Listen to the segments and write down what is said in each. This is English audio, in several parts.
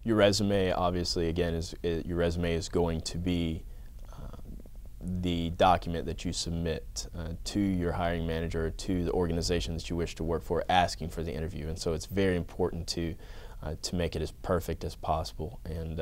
Your resume, obviously, again, your resume is going to be the document that you submit to your hiring manager, to the organization that you wish to work for, asking for the interview. And so it's very important to make it as perfect as possible. And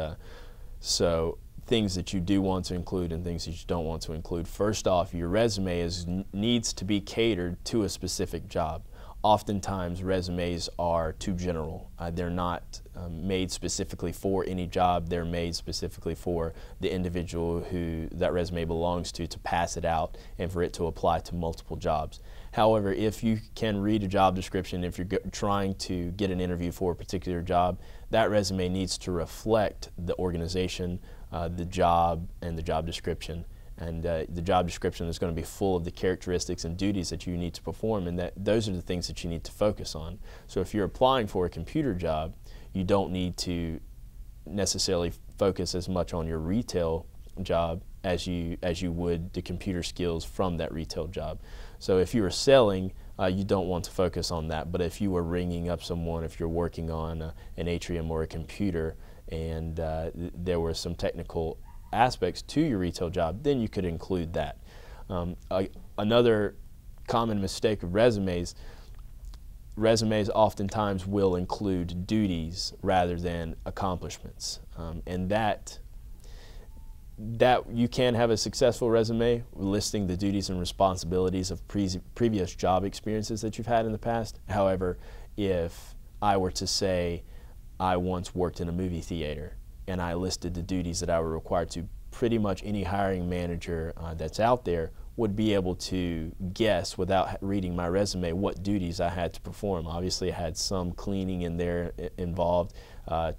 so things that you do want to include and things that you don't want to include. First off, your resume needs to be catered to a specific job. Oftentimes resumes are too general. They're not made specifically for any job. They're made specifically for the individual who that resume belongs to pass it out and for it to apply to multiple jobs. However, if you can read a job description, if you're trying to get an interview for a particular job, that resume needs to reflect the organization, the job, and the job description. And the job description is going to be full of the characteristics and duties that you need to perform, and those are the things that you need to focus on. So if you're applying for a computer job, you don't need to necessarily focus as much on your retail job as you would the computer skills from that retail job. So if you were selling, you don't want to focus on that. But if you were ringing up someone, if you're working on an atrium or a computer, and there were some technical aspects to your retail job, then you could include that. Another common mistake of resumes oftentimes will include duties rather than accomplishments, and that you can have a successful resume listing the duties and responsibilities of previous job experiences that you've had in the past. However, if I were to say I once worked in a movie theater and I listed the duties that I were required to, pretty much any hiring manager that's out there would be able to guess without reading my resume what duties I had to perform. Obviously, I had some cleaning in there involved,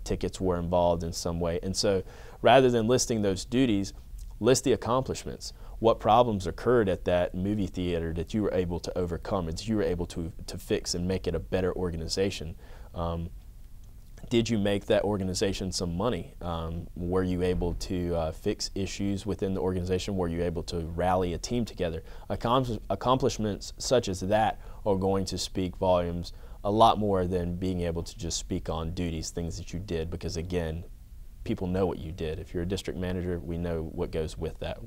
tickets were involved in some way, and so rather than listing those duties, list the accomplishments. What problems occurred at that movie theater that you were able to overcome, that you were able to fix and make it a better organization. Did you make that organization some money? Were you able to fix issues within the organization? Were you able to rally a team together? Accomplishments such as that are going to speak volumes a lot more than being able to just speak on duties, things that you did, because again, people know what you did. If you're a district manager, we know what goes with that.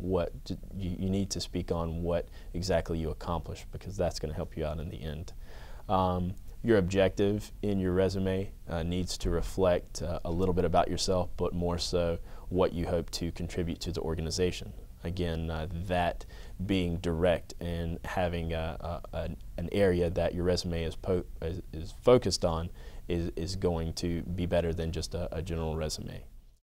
You need to speak on what exactly you accomplished, because that's going to help you out in the end. Your objective in your resume needs to reflect a little bit about yourself, but more so what you hope to contribute to the organization. Again, that being direct and having an area that your resume is focused on is going to be better than just a general resume.